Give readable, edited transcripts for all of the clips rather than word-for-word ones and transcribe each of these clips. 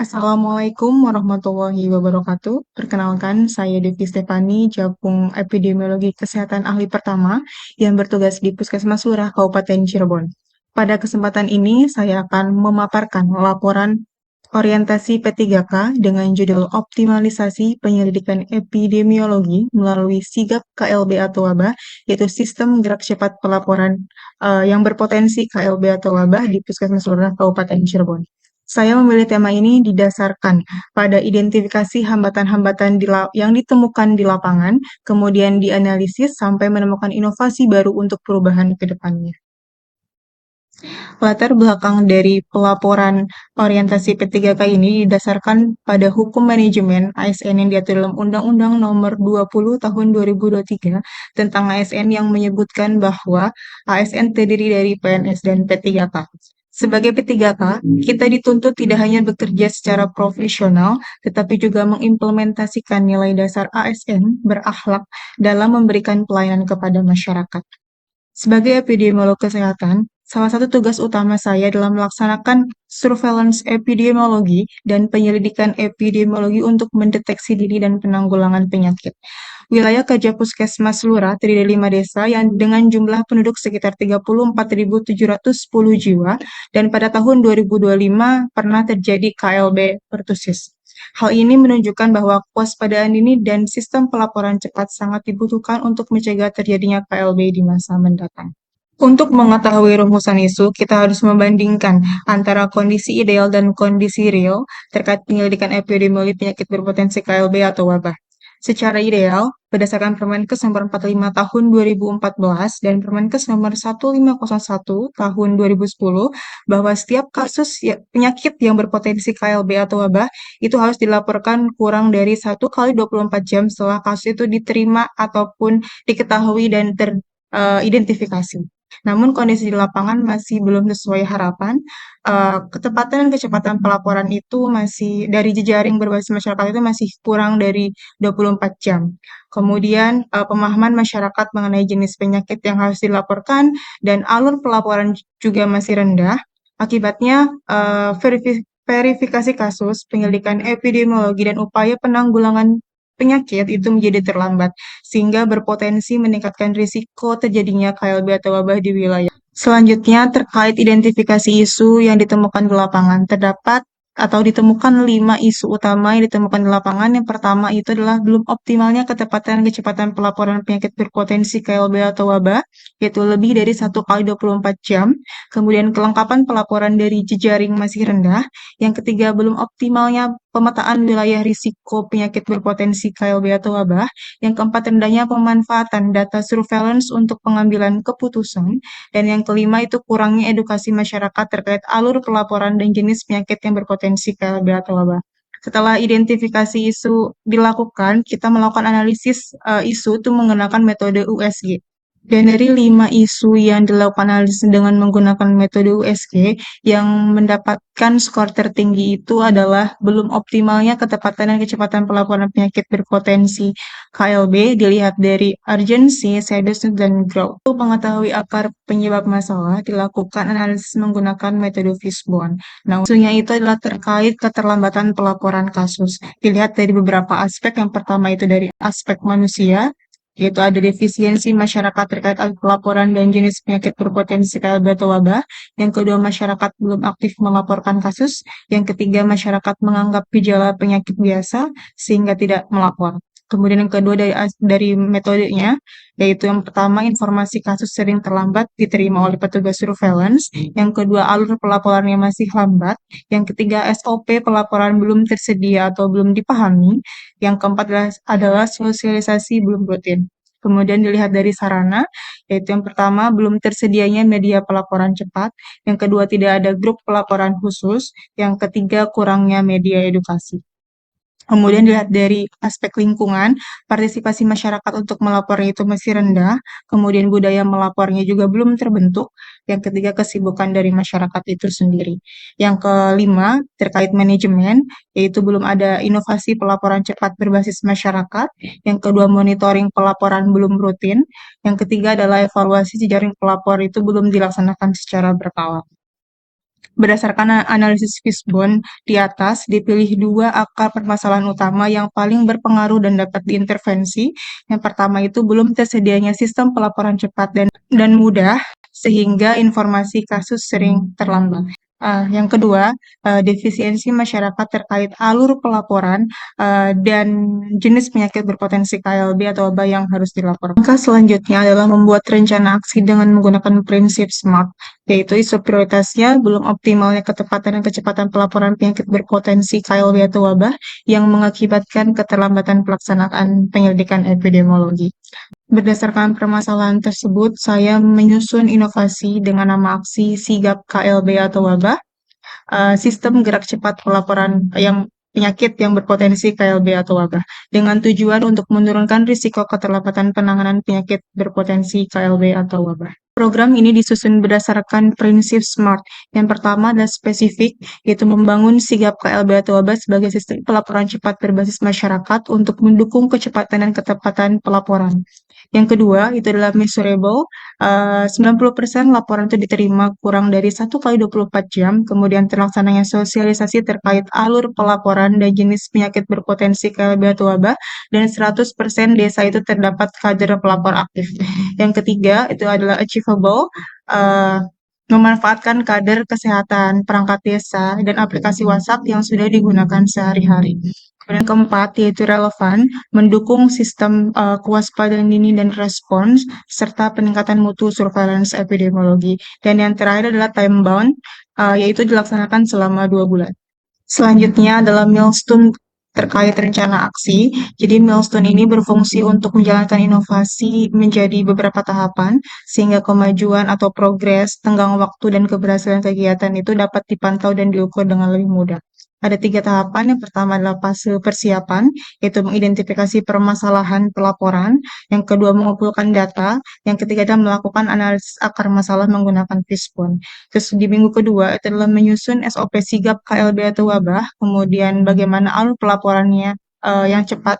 Assalamualaikum warahmatullahi wabarakatuh. Perkenalkan, saya Devi Stefani, Japung Epidemiologi Kesehatan Ahli Pertama yang bertugas di Puskesmas Lurah Kabupaten Cirebon. Pada kesempatan ini, saya akan memaparkan laporan orientasi P3K dengan judul Optimalisasi Penyelidikan Epidemiologi melalui Sigap KLB atau wabah, yaitu Sistem Gerak Cepat Pelaporan yang berpotensi KLB atau wabah di Puskesmas Lurah Kabupaten Cirebon. Saya memilih tema ini didasarkan pada identifikasi hambatan-hambatan yang ditemukan di lapangan, kemudian dianalisis sampai menemukan inovasi baru untuk perubahan ke depannya. Latar belakang dari pelaporan orientasi P3K ini didasarkan pada hukum manajemen ASN yang diatur dalam Undang-Undang Nomor 20 Tahun 2023 tentang ASN yang menyebutkan bahwa ASN terdiri dari PNS dan P3K. Sebagai P3K, kita dituntut tidak hanya bekerja secara profesional, tetapi juga mengimplementasikan nilai dasar ASN berakhlak dalam memberikan pelayanan kepada masyarakat. Sebagai epidemiolog kesehatan, salah satu tugas utama saya dalam melaksanakan surveillance epidemiologi dan penyelidikan epidemiologi untuk mendeteksi dini dan penanggulangan penyakit. Wilayah kerja Puskesmas Lurah terdiri dari 5 desa yang dengan jumlah penduduk sekitar 34.710 jiwa dan pada tahun 2025 pernah terjadi KLB pertusis. Hal ini menunjukkan bahwa kewaspadaan dini dan sistem pelaporan cepat sangat dibutuhkan untuk mencegah terjadinya KLB di masa mendatang. Untuk mengetahui rumusan isu, kita harus membandingkan antara kondisi ideal dan kondisi real terkait penyelidikan epidemiologi penyakit berpotensi KLB atau wabah. Secara ideal, berdasarkan Permenkes nomor 45 tahun 2014 dan Permenkes nomor 1501 tahun 2010, bahwa setiap kasus penyakit yang berpotensi KLB atau wabah itu harus dilaporkan kurang dari 1 kali 24 jam setelah kasus itu diterima ataupun diketahui dan teridentifikasi. Namun kondisi di lapangan masih belum sesuai harapan. Ketepatan dan kecepatan pelaporan itu masih dari jejaring berbasis masyarakat itu masih kurang dari 24 jam. Kemudian pemahaman masyarakat mengenai jenis penyakit yang harus dilaporkan dan alur pelaporan juga masih rendah. Akibatnya verifikasi kasus, penyelidikan epidemiologi dan upaya penanggulangan penyakit itu menjadi terlambat, sehingga berpotensi meningkatkan risiko terjadinya KLB atau wabah di wilayah. Selanjutnya, terkait identifikasi isu yang ditemukan di lapangan, terdapat atau ditemukan 5 isu utama yang ditemukan di lapangan. Yang pertama itu adalah belum optimalnya ketepatan dan kecepatan pelaporan penyakit berpotensi KLB atau wabah, yaitu lebih dari 1 kali 24 jam. Kemudian kelengkapan pelaporan dari jejaring masih rendah. Yang ketiga, belum optimalnya pemetaan wilayah risiko penyakit berpotensi KLB atau wabah. Yang keempat, rendahnya pemanfaatan data surveillance untuk pengambilan keputusan. Dan yang kelima itu kurangnya edukasi masyarakat terkait alur pelaporan dan jenis penyakit yang berpotensi KLB atau wabah. Setelah identifikasi isu dilakukan, kita melakukan analisis isu itu menggunakan metode USG. Dan dari 5 isu yang dilakukan analisis dengan menggunakan metode USG, yang mendapatkan skor tertinggi itu adalah belum optimalnya ketepatan dan kecepatan pelaporan penyakit berpotensi KLB dilihat dari urgency, seriousness, dan growth. Untuk mengetahui akar penyebab masalah, dilakukan analisis menggunakan metode Fishbone. Nah, isunya itu adalah terkait keterlambatan pelaporan kasus. Dilihat dari beberapa aspek. Yang pertama itu dari aspek manusia, yaitu ada defisiensi masyarakat terkait pelaporan dan jenis penyakit berpotensi KLB atau wabah. Yang kedua, masyarakat belum aktif melaporkan kasus. Yang ketiga, masyarakat menganggap gejala penyakit biasa sehingga tidak melapor. Kemudian yang kedua dari metodenya, yaitu yang pertama, informasi kasus sering terlambat diterima oleh petugas surveillance. Yang kedua, alur pelaporannya masih lambat. Yang ketiga, SOP pelaporan belum tersedia atau belum dipahami. Yang keempat adalah sosialisasi belum rutin. Kemudian dilihat dari sarana, yaitu yang pertama, belum tersedianya media pelaporan cepat. Yang kedua, tidak ada grup pelaporan khusus. Yang ketiga, kurangnya media edukasi. Kemudian dilihat dari aspek lingkungan, partisipasi masyarakat untuk melapornya itu masih rendah, kemudian budaya melapornya juga belum terbentuk. Yang ketiga, kesibukan dari masyarakat itu sendiri. Yang kelima, terkait manajemen, yaitu belum ada inovasi pelaporan cepat berbasis masyarakat. Yang kedua, monitoring pelaporan belum rutin. Yang ketiga adalah evaluasi jejaring pelapor itu belum dilaksanakan secara berkala. Berdasarkan analisis Fishbone di atas, dipilih dua akar permasalahan utama yang paling berpengaruh dan dapat diintervensi. Yang pertama itu belum tersedianya sistem pelaporan cepat dan mudah, sehingga informasi kasus sering terlambat. Yang kedua, defisiensi masyarakat terkait alur pelaporan dan jenis penyakit berpotensi KLB atau wabah yang harus dilaporkan. Langkah selanjutnya adalah membuat rencana aksi dengan menggunakan prinsip SMART, yaitu isu prioritasnya belum optimalnya ketepatan dan kecepatan pelaporan penyakit berpotensi KLB atau wabah yang mengakibatkan keterlambatan pelaksanaan penyelidikan epidemiologi. Berdasarkan permasalahan tersebut, saya menyusun inovasi dengan nama aksi sigap KLB atau wabah, sistem gerak cepat pelaporan yang penyakit yang berpotensi KLB atau wabah, dengan tujuan untuk menurunkan risiko keterlambatan penanganan penyakit berpotensi KLB atau wabah. Program ini disusun berdasarkan prinsip SMART. Yang pertama adalah spesifik, yaitu membangun sigap KLB atau wabah sebagai sistem pelaporan cepat berbasis masyarakat untuk mendukung kecepatan dan ketepatan pelaporan. Yang kedua, itu adalah measurable. 90% laporan itu diterima kurang dari 1 kali 24 jam, kemudian terlaksananya sosialisasi terkait alur pelaporan dan jenis penyakit berpotensi KLB atau wabah, dan 100% desa itu terdapat kader pelapor aktif. Yang ketiga, itu adalah achievable, memanfaatkan kader kesehatan, perangkat desa, dan aplikasi WhatsApp yang sudah digunakan sehari-hari. Kemudian keempat, yaitu relevan, mendukung sistem kewaspadaan dini dan respons, serta peningkatan mutu surveillance epidemiologi. Dan yang terakhir adalah time bound, yaitu dilaksanakan selama 2 bulan. Selanjutnya adalah milestone terkait rencana aksi. Jadi milestone ini berfungsi untuk menjalankan inovasi menjadi beberapa tahapan, sehingga kemajuan atau progres, tenggang waktu, dan keberhasilan kegiatan itu dapat dipantau dan diukur dengan lebih mudah. Ada 3 tahapan. Yang pertama adalah fase persiapan, yaitu mengidentifikasi permasalahan pelaporan. Yang kedua, mengumpulkan data. Yang ketiga adalah melakukan analisis akar masalah menggunakan Fishbone. Terus di minggu kedua itu adalah menyusun SOP sigap KLB atau wabah, kemudian bagaimana alur pelaporannya yang cepat.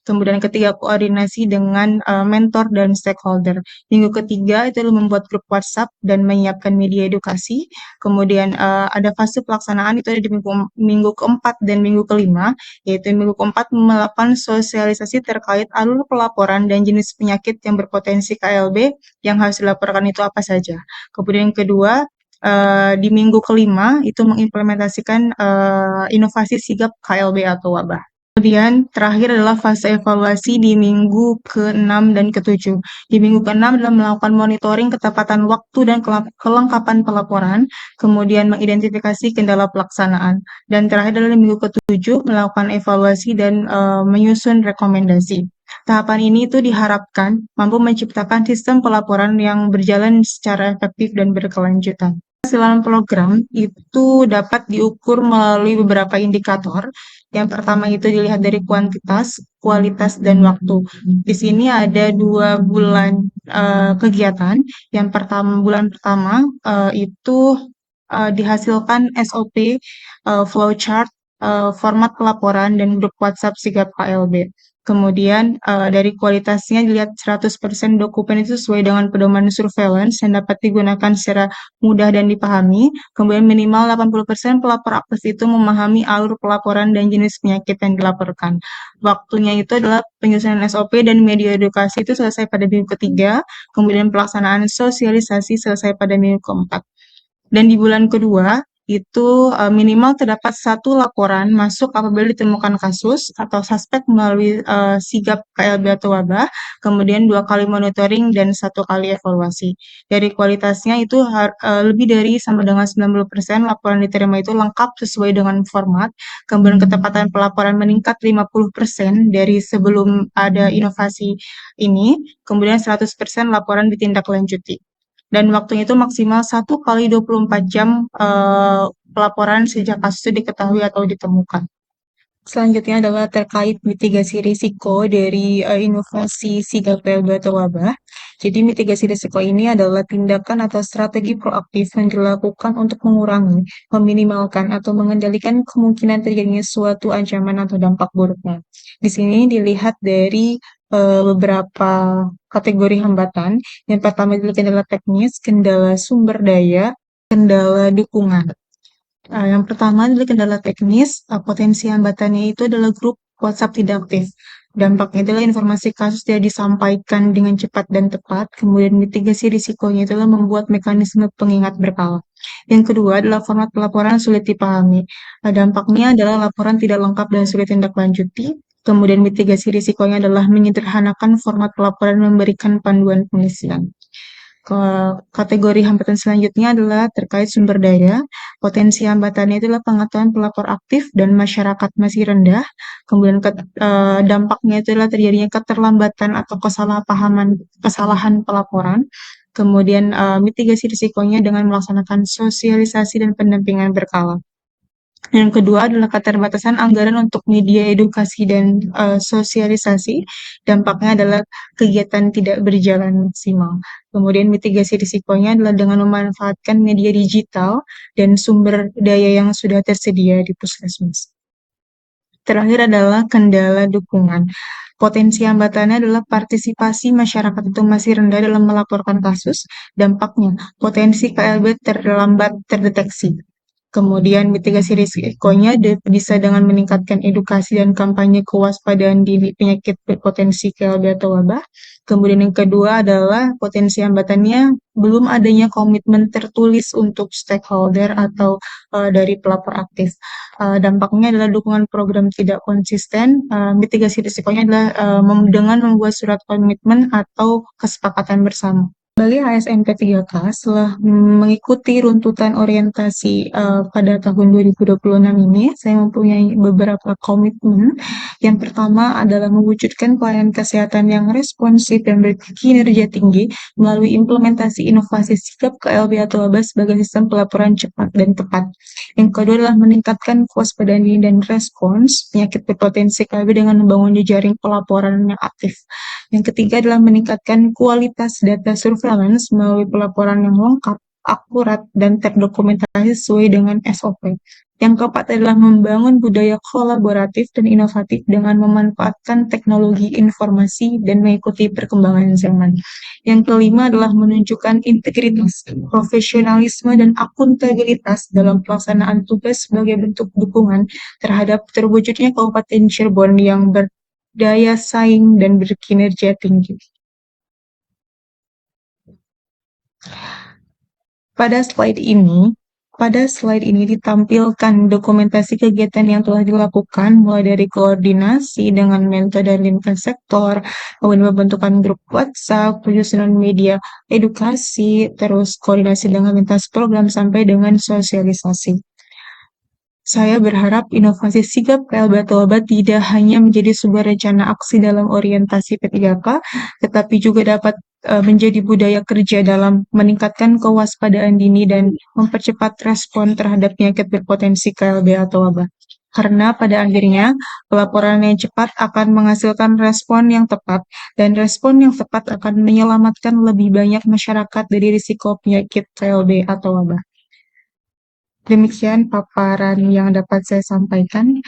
Kemudian ketiga, koordinasi dengan mentor dan stakeholder. Minggu ketiga itu adalah membuat grup WhatsApp dan menyiapkan media edukasi. Kemudian ada fase pelaksanaan itu ada di minggu keempat dan minggu kelima, yaitu minggu keempat melakukan sosialisasi terkait alur pelaporan dan jenis penyakit yang berpotensi KLB yang harus dilaporkan itu apa saja. Kemudian yang kedua, di minggu kelima itu mengimplementasikan inovasi sigap KLB atau wabah. Kemudian terakhir adalah fase evaluasi di minggu ke-6 dan ke-7. Di minggu ke-6 adalah melakukan monitoring ketepatan waktu dan kelengkapan pelaporan, kemudian mengidentifikasi kendala pelaksanaan. Dan terakhir adalah di minggu ke-7 melakukan evaluasi dan menyusun rekomendasi. Tahapan ini itu diharapkan mampu menciptakan sistem pelaporan yang berjalan secara efektif dan berkelanjutan. Keberhasilan program itu dapat diukur melalui beberapa indikator. Yang pertama itu dilihat dari kuantitas, kualitas, dan waktu. Di sini ada 2 bulan kegiatan. Yang pertama, bulan pertama itu dihasilkan SOP, flowchart, format pelaporan, dan grup WhatsApp sigap KLB. Kemudian dari kualitasnya dilihat 100% dokumen itu sesuai dengan pedoman surveillance yang dapat digunakan secara mudah dan dipahami. Kemudian minimal 80% pelapor aktif itu memahami alur pelaporan dan jenis penyakit yang dilaporkan. Waktunya itu adalah penyusunan SOP dan media edukasi itu selesai pada minggu ketiga, kemudian pelaksanaan sosialisasi selesai pada minggu keempat. Dan di bulan kedua, itu minimal terdapat 1 laporan masuk apabila ditemukan kasus atau suspek melalui sigap KLB atau wabah, kemudian 2 kali monitoring dan 1 kali evaluasi. Dari kualitasnya itu lebih dari sama dengan 90% laporan diterima itu lengkap sesuai dengan format, kemudian ketepatan pelaporan meningkat 50% dari sebelum ada inovasi ini, kemudian 100% laporan ditindaklanjuti. Dan waktunya itu maksimal 1 kali 24 jam pelaporan sejak kasus itu diketahui atau ditemukan. Selanjutnya adalah terkait mitigasi risiko dari inovasi sigap KLB atau wabah. Jadi mitigasi risiko ini adalah tindakan atau strategi proaktif yang dilakukan untuk mengurangi, meminimalkan, atau mengendalikan kemungkinan terjadinya suatu ancaman atau dampak buruknya. Di sini dilihat dari beberapa kategori hambatan. Yang pertama itu kendala teknis, kendala sumber daya, kendala dukungan. Yang pertama adalah kendala teknis, potensi hambatannya itu adalah grup WhatsApp tidak aktif. Dampaknya adalah informasi kasus tidak disampaikan dengan cepat dan tepat, kemudian mitigasi risikonya itulah membuat mekanisme pengingat berkala. Yang kedua adalah format pelaporan sulit dipahami. Dampaknya adalah laporan tidak lengkap dan sulit ditindaklanjuti. Kemudian mitigasi risikonya adalah menyederhanakan format pelaporan memberikan panduan pengisian. Kategori hambatan selanjutnya adalah terkait sumber daya. Potensi hambatannya adalah pengetahuan pelapor aktif dan masyarakat masih rendah. Kemudian dampaknya itu adalah terjadinya keterlambatan atau kesalahan pelaporan. Kemudian mitigasi risikonya dengan melaksanakan sosialisasi dan pendampingan berkala. Yang kedua adalah keterbatasan anggaran untuk media edukasi dan sosialisasi. Dampaknya adalah kegiatan tidak berjalan maksimal. Kemudian mitigasi risikonya adalah dengan memanfaatkan media digital dan sumber daya yang sudah tersedia di puskesmas. Terakhir adalah kendala dukungan. Potensi hambatannya adalah partisipasi masyarakat itu masih rendah dalam melaporkan kasus. Dampaknya, potensi KLB terlambat terdeteksi. Kemudian mitigasi risikonya bisa dengan meningkatkan edukasi dan kampanye kewaspadaan dini penyakit berpotensi KLB atau wabah. Kemudian yang kedua adalah potensi hambatannya belum adanya komitmen tertulis untuk stakeholder atau dari pelapor aktif. Dampaknya adalah dukungan program tidak konsisten. Mitigasi risikonya adalah dengan membuat surat komitmen atau kesepakatan bersama. Sebagai ASN P3K, setelah mengikuti runtutan orientasi pada tahun 2026 ini, saya mempunyai beberapa komitmen. Yang pertama adalah mewujudkan pelayanan kesehatan yang responsif dan berkinerja tinggi melalui implementasi inovasi sikap KLB atau wabah sebagai sistem pelaporan cepat dan tepat. Yang kedua adalah meningkatkan kewaspadaan dini dan respons penyakit berpotensi KLB dengan membangun jejaring pelaporan yang aktif. Yang ketiga adalah meningkatkan kualitas data surveillance melalui pelaporan yang lengkap, akurat, dan terdokumentasi sesuai dengan SOP. Yang keempat adalah membangun budaya kolaboratif dan inovatif dengan memanfaatkan teknologi informasi dan mengikuti perkembangan zaman. Yang kelima adalah menunjukkan integritas, profesionalisme, dan akuntabilitas dalam pelaksanaan tugas sebagai bentuk dukungan terhadap terwujudnya Kabupaten Cirebon yang berdaya saing dan berkinerja tinggi. Pada slide ini ditampilkan dokumentasi kegiatan yang telah dilakukan, mulai dari koordinasi dengan mentor dan lintas sektor, kemudian pembentukan grup WhatsApp, penyusunan media edukasi, terus koordinasi dengan lintas program sampai dengan sosialisasi. Saya berharap inovasi sigap KLB atau wabah tidak hanya menjadi sebuah rencana aksi dalam orientasi P3K, tetapi juga dapat menjadi budaya kerja dalam meningkatkan kewaspadaan dini dan mempercepat respon terhadap penyakit berpotensi KLB atau wabah. Karena pada akhirnya, pelaporan yang cepat akan menghasilkan respon yang tepat, dan respon yang tepat akan menyelamatkan lebih banyak masyarakat dari risiko penyakit KLB atau wabah. Demikian paparan yang dapat saya sampaikan.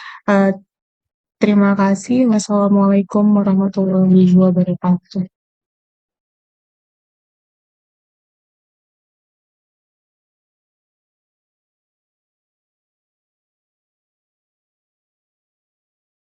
Terima kasih. Wassalamualaikum warahmatullahi wabarakatuh.